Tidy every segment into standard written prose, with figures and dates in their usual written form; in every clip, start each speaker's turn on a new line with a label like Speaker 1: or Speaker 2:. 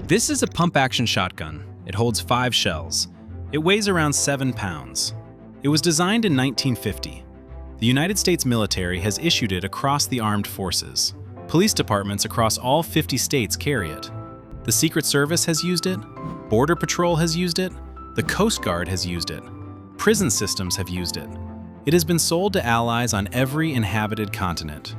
Speaker 1: This is a pump-action shotgun. It holds 5 shells. It weighs around 7 pounds. It was designed in 1950. The United States military has issued it across the armed forces. Police departments across all 50 states carry it. The Secret Service has used it. Border Patrol has used it. The Coast Guard has used it. Prison systems have used it. It has been sold to allies on every inhabited continent.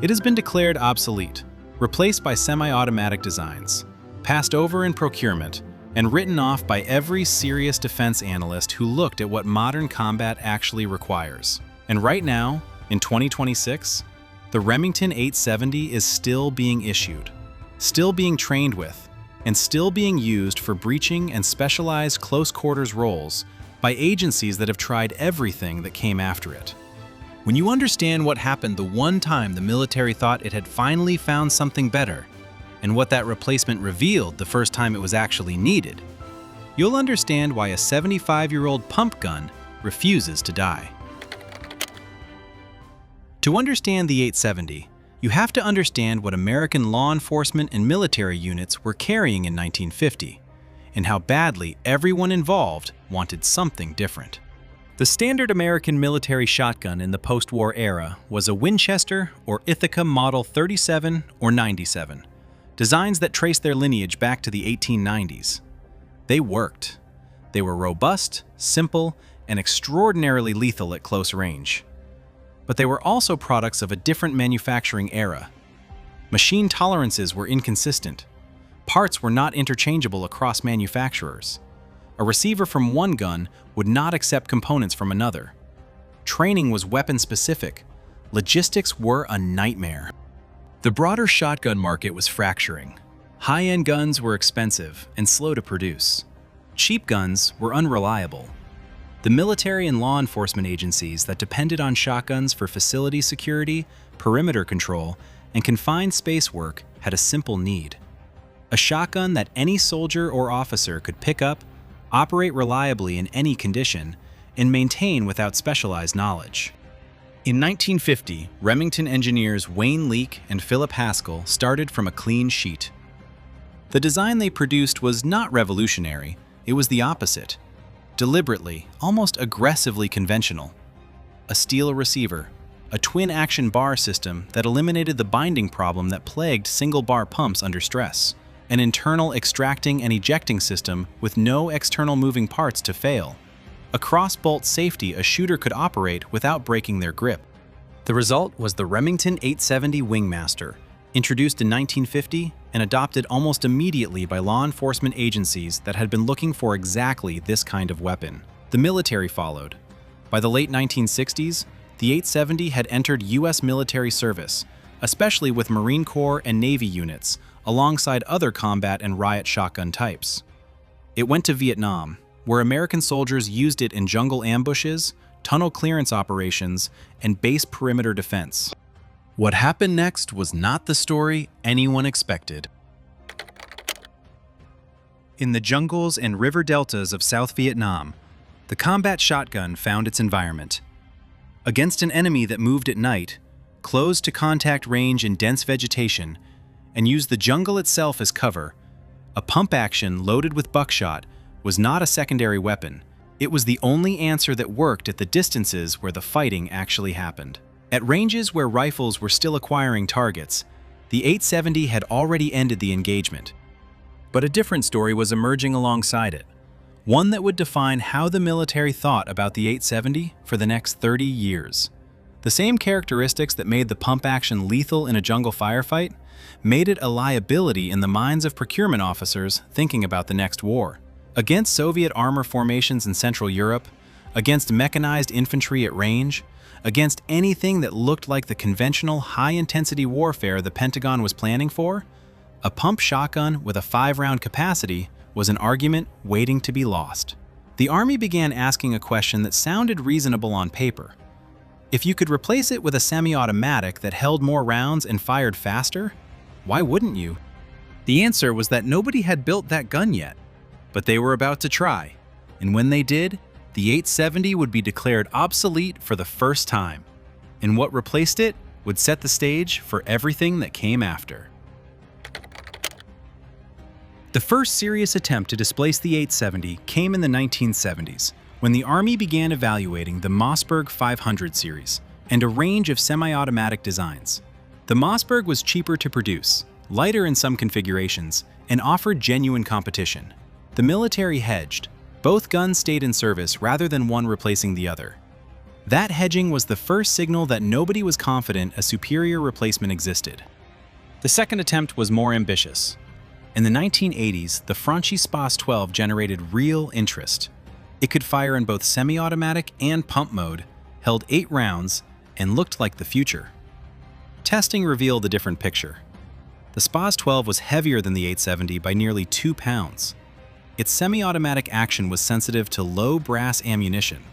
Speaker 1: It has been declared obsolete, replaced by semi-automatic designs, passed over in procurement, and written off by every serious defense analyst who looked at what modern combat actually requires. And right now, in 2026, the Remington 870 is still being issued, still being trained with, and still being used for breaching and specialized close-quarters roles by agencies that have tried everything that came after it. When you understand what happened the one time the military thought it had finally found something better, and what that replacement revealed the first time it was actually needed, you'll understand why a 75-year-old pump gun refuses to die. To understand the 870, you have to understand what American law enforcement and military units were carrying in 1950, and how badly everyone involved wanted something different. The standard American military shotgun in the post-war era was a Winchester or Ithaca Model 37 or 97, designs that trace their lineage back to the 1890s. They worked. They were robust, simple, and extraordinarily lethal at close range. But they were also products of a different manufacturing era. Machine tolerances were inconsistent. Parts were not interchangeable across manufacturers. A receiver from one gun would not accept components from another. Training was weapon-specific. Logistics were a nightmare. The broader shotgun market was fracturing. High-end guns were expensive and slow to produce. Cheap guns were unreliable. The military and law enforcement agencies that depended on shotguns for facility security, perimeter control, and confined space work had a simple need: a shotgun that any soldier or officer could pick up, operate reliably in any condition, and maintain without specialized knowledge. In 1950, Remington engineers Wayne Leake and Philip Haskell started from a clean sheet. The design they produced was not revolutionary, it was the opposite. Deliberately, almost aggressively conventional. A steel receiver, a twin-action bar system that eliminated the binding problem that plagued single-bar pumps under stress, an internal extracting and ejecting system with no external moving parts to fail, a cross-bolt safety a shooter could operate without breaking their grip. The result was the Remington 870 Wingmaster, introduced in 1950 and adopted almost immediately by law enforcement agencies that had been looking for exactly this kind of weapon. The military followed. By the late 1960s, the 870 had entered U.S. military service, especially with Marine Corps and Navy units, alongside other combat and riot shotgun types. It went to Vietnam, where American soldiers used it in jungle ambushes, tunnel clearance operations, and base perimeter defense. What happened next was not the story anyone expected. In the jungles and river deltas of South Vietnam, the combat shotgun found its environment. Against an enemy that moved at night, closed to contact range in dense vegetation, and used the jungle itself as cover, a pump action loaded with buckshot was not a secondary weapon. It was the only answer that worked at the distances where the fighting actually happened. At ranges where rifles were still acquiring targets, the 870 had already ended the engagement. But a different story was emerging alongside it, one that would define how the military thought about the 870 for the next 30 years. The same characteristics that made the pump action lethal in a jungle firefight made it a liability in the minds of procurement officers thinking about the next war. Against Soviet armor formations in Central Europe, against mechanized infantry at range, against anything that looked like the conventional high-intensity warfare the Pentagon was planning for, a pump shotgun with a 5-round capacity was an argument waiting to be lost. The Army began asking a question that sounded reasonable on paper. If you could replace it with a semi-automatic that held more rounds and fired faster, why wouldn't you? The answer was that nobody had built that gun yet, but they were about to try, and when they did, the 870 would be declared obsolete for the first time, and what replaced it would set the stage for everything that came after. The first serious attempt to displace the 870 came in the 1970s, when the Army began evaluating the Mossberg 500 series and a range of semi-automatic designs. The Mossberg was cheaper to produce, lighter in some configurations, and offered genuine competition. The military hedged. Both guns stayed in service rather than one replacing the other. That hedging was the first signal that nobody was confident a superior replacement existed. The second attempt was more ambitious. In the 1980s, the Franchi Spas 12 generated real interest. It could fire in both semi-automatic and pump mode, held 8 rounds, and looked like the future. Testing revealed a different picture. The Spas 12 was heavier than the 870 by nearly 2 pounds. Its semi-automatic action was sensitive to low brass ammunition,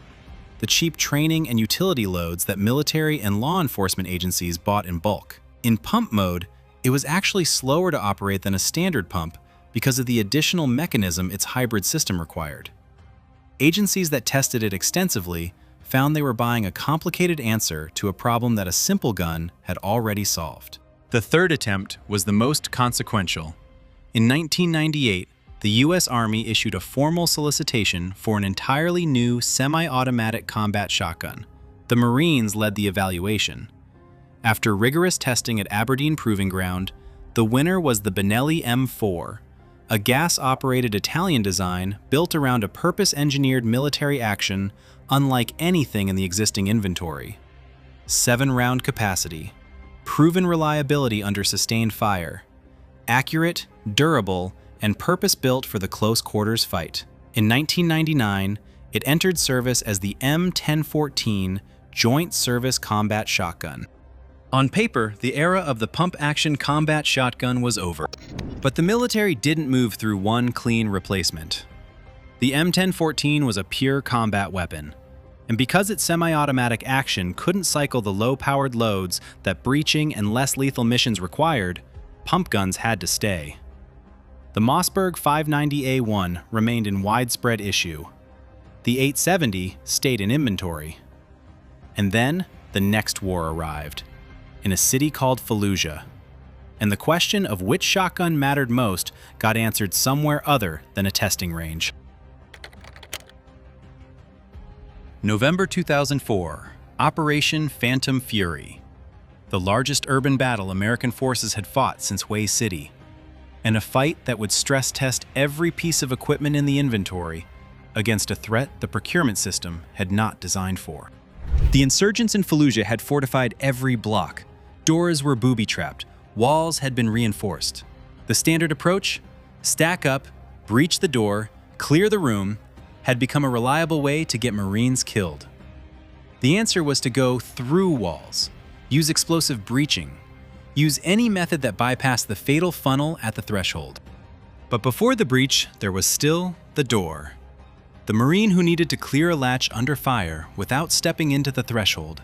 Speaker 1: the cheap training and utility loads that military and law enforcement agencies bought in bulk. In pump mode, it was actually slower to operate than a standard pump because of the additional mechanism its hybrid system required. Agencies that tested it extensively found they were buying a complicated answer to a problem that a simple gun had already solved. The third attempt was the most consequential. In 1998, the U.S. Army issued a formal solicitation for an entirely new semi-automatic combat shotgun. The Marines led the evaluation. After rigorous testing at Aberdeen Proving Ground, the winner was the Benelli M4, a gas-operated Italian design built around a purpose-engineered military action unlike anything in the existing inventory. 7-round capacity, proven reliability under sustained fire, accurate, durable, and purpose-built for the close-quarters fight. In 1999, it entered service as the M1014 Joint Service Combat Shotgun. On paper, the era of the pump-action combat shotgun was over. But the military didn't move through one clean replacement. The M1014 was a pure combat weapon, and because its semi-automatic action couldn't cycle the low-powered loads that breaching and less lethal missions required, pump guns had to stay. The Mossberg 590A1 remained in widespread issue. The 870 stayed in inventory. And then, the next war arrived, in a city called Fallujah. And the question of which shotgun mattered most got answered somewhere other than a testing range. November 2004, Operation Phantom Fury. The largest urban battle American forces had fought since Way City, and a fight that would stress test every piece of equipment in the inventory against a threat the procurement system had not designed for. The insurgents in Fallujah had fortified every block. Doors were booby-trapped. Walls had been reinforced. The standard approach? Stack up, breach the door, clear the room, had become a reliable way to get Marines killed. The answer was to go through walls, use explosive breaching, use any method that bypassed the fatal funnel at the threshold. But before the breach, there was still the door. The Marine who needed to clear a latch under fire without stepping into the threshold,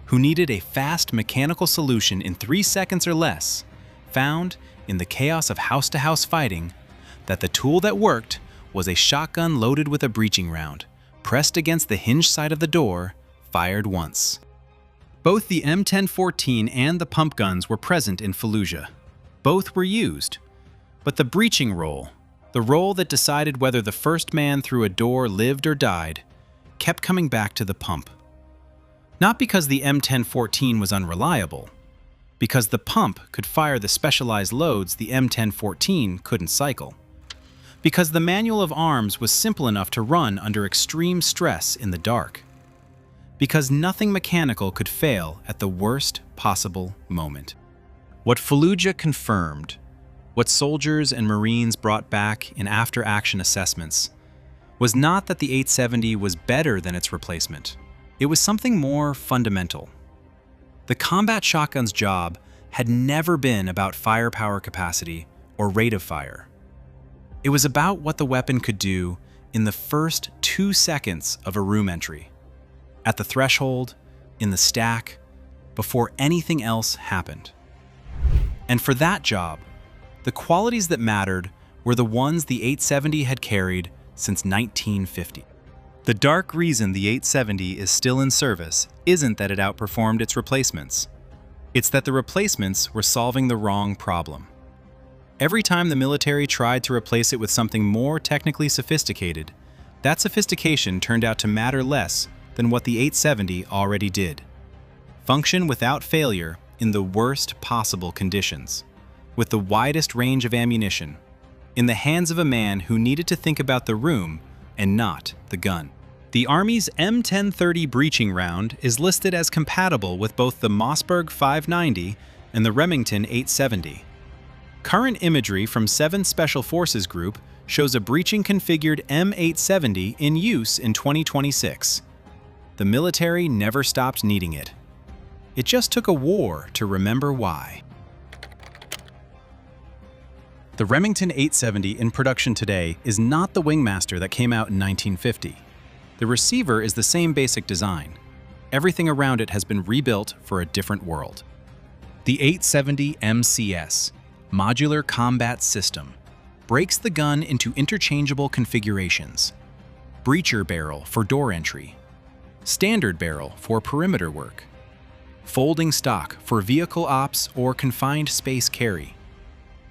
Speaker 1: who needed a fast mechanical solution in 3 seconds or less, found, in the chaos of house-to-house fighting, that the tool that worked was a shotgun loaded with a breaching round, pressed against the hinged side of the door, fired once. Both the M1014 and the pump guns were present in Fallujah. Both were used. But the breaching role, the role that decided whether the first man through a door lived or died, kept coming back to the pump. Not because the M1014 was unreliable, because the pump could fire the specialized loads the M1014 couldn't cycle. Because the manual of arms was simple enough to run under extreme stress in the dark. Because nothing mechanical could fail at the worst possible moment. What Fallujah confirmed, what soldiers and Marines brought back in after-action assessments, was not that the 870 was better than its replacement. It was something more fundamental. The combat shotgun's job had never been about firepower capacity or rate of fire. It was about what the weapon could do in the first 2 seconds of a room entry, at the threshold, in the stack, before anything else happened. And for that job, the qualities that mattered were the ones the 870 had carried since 1950. The dark reason the 870 is still in service isn't that it outperformed its replacements. It's that the replacements were solving the wrong problem. Every time the military tried to replace it with something more technically sophisticated, that sophistication turned out to matter less than what the 870 already did. Function without failure in the worst possible conditions, with the widest range of ammunition, in the hands of a man who needed to think about the room and not the gun. The Army's M1030 breaching round is listed as compatible with both the Mossberg 590 and the Remington 870. Current imagery from 7th Special Forces Group shows a breaching-configured M870 in use in 2026. The military never stopped needing it. It just took a war to remember why. The Remington 870 in production today is not the Wingmaster that came out in 1950. The receiver is the same basic design. Everything around it has been rebuilt for a different world. The 870 MCS, Modular Combat System, breaks the gun into interchangeable configurations. Breacher barrel for door entry. Standard barrel for perimeter work. Folding stock for vehicle ops or confined space carry.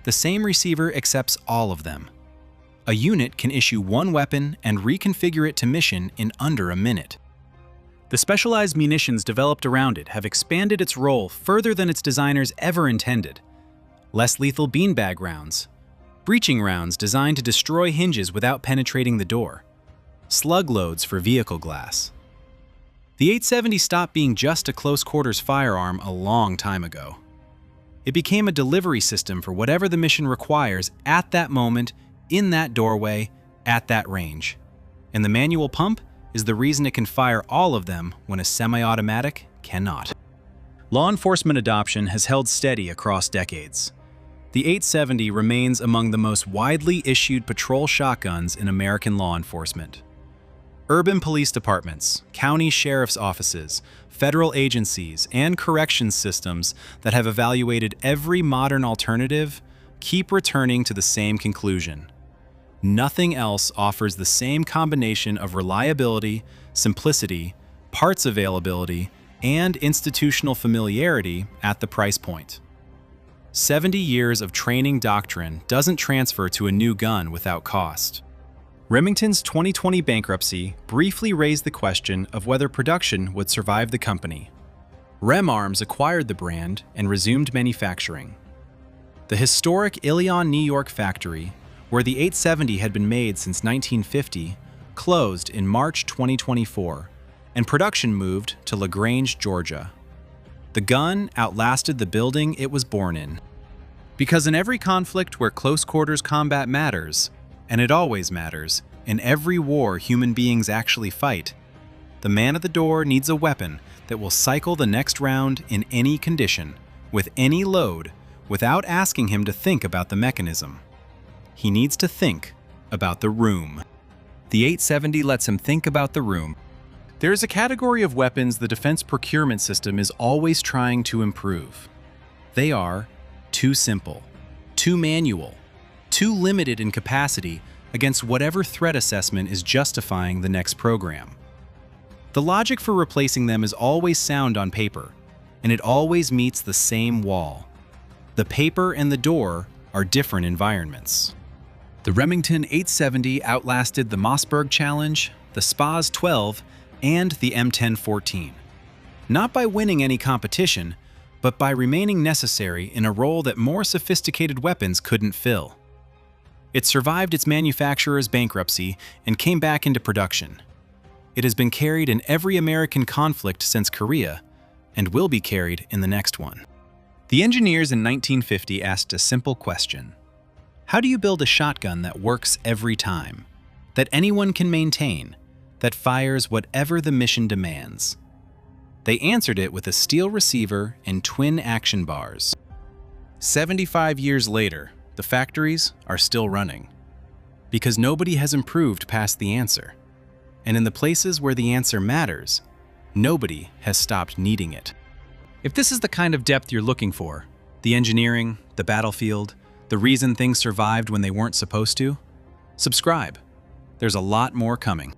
Speaker 1: The same receiver accepts all of them. A unit can issue one weapon and reconfigure it to mission in under a minute. The specialized munitions developed around it have expanded its role further than its designers ever intended. Less lethal beanbag rounds. Breaching rounds designed to destroy hinges without penetrating the door. Slug loads for vehicle glass. The 870 stopped being just a close-quarters firearm a long time ago. It became a delivery system for whatever the mission requires at that moment, in that doorway, at that range. And the manual pump is the reason it can fire all of them when a semi-automatic cannot. Law enforcement adoption has held steady across decades. The 870 remains among the most widely issued patrol shotguns in American law enforcement. Urban police departments, county sheriff's offices, federal agencies, and corrections systems that have evaluated every modern alternative keep returning to the same conclusion. Nothing else offers the same combination of reliability, simplicity, parts availability, and institutional familiarity at the price point. 70 years of training doctrine doesn't transfer to a new gun without cost. Remington's 2020 bankruptcy briefly raised the question of whether production would survive the company. Rem Arms acquired the brand and resumed manufacturing. The historic Ilion, New York factory, where the 870 had been made since 1950, closed in March 2024, and production moved to LaGrange, Georgia. The gun outlasted the building it was born in. Because in every conflict where close-quarters combat matters, and it always matters, in every war human beings actually fight, the man at the door needs a weapon that will cycle the next round in any condition, with any load, without asking him to think about the mechanism. He needs to think about the room. The 870 lets him think about the room. There is a category of weapons the defense procurement system is always trying to improve. They are too simple, too manual, too limited in capacity against whatever threat assessment is justifying the next program. The logic for replacing them is always sound on paper, and it always meets the same wall. The paper and the door are different environments. The Remington 870 outlasted the Mossberg Challenge, the SPAS 12, and the M1014. Not by winning any competition, but by remaining necessary in a role that more sophisticated weapons couldn't fill. It survived its manufacturer's bankruptcy and came back into production. It has been carried in every American conflict since Korea, and will be carried in the next one. The engineers in 1950 asked a simple question. How do you build a shotgun that works every time, that anyone can maintain, that fires whatever the mission demands? They answered it with a steel receiver and twin action bars. 75 years later, the factories are still running, because nobody has improved past the answer. And in the places where the answer matters, nobody has stopped needing it. If this is the kind of depth you're looking for, the engineering, the battlefield, the reason things survived when they weren't supposed to, subscribe. There's a lot more coming.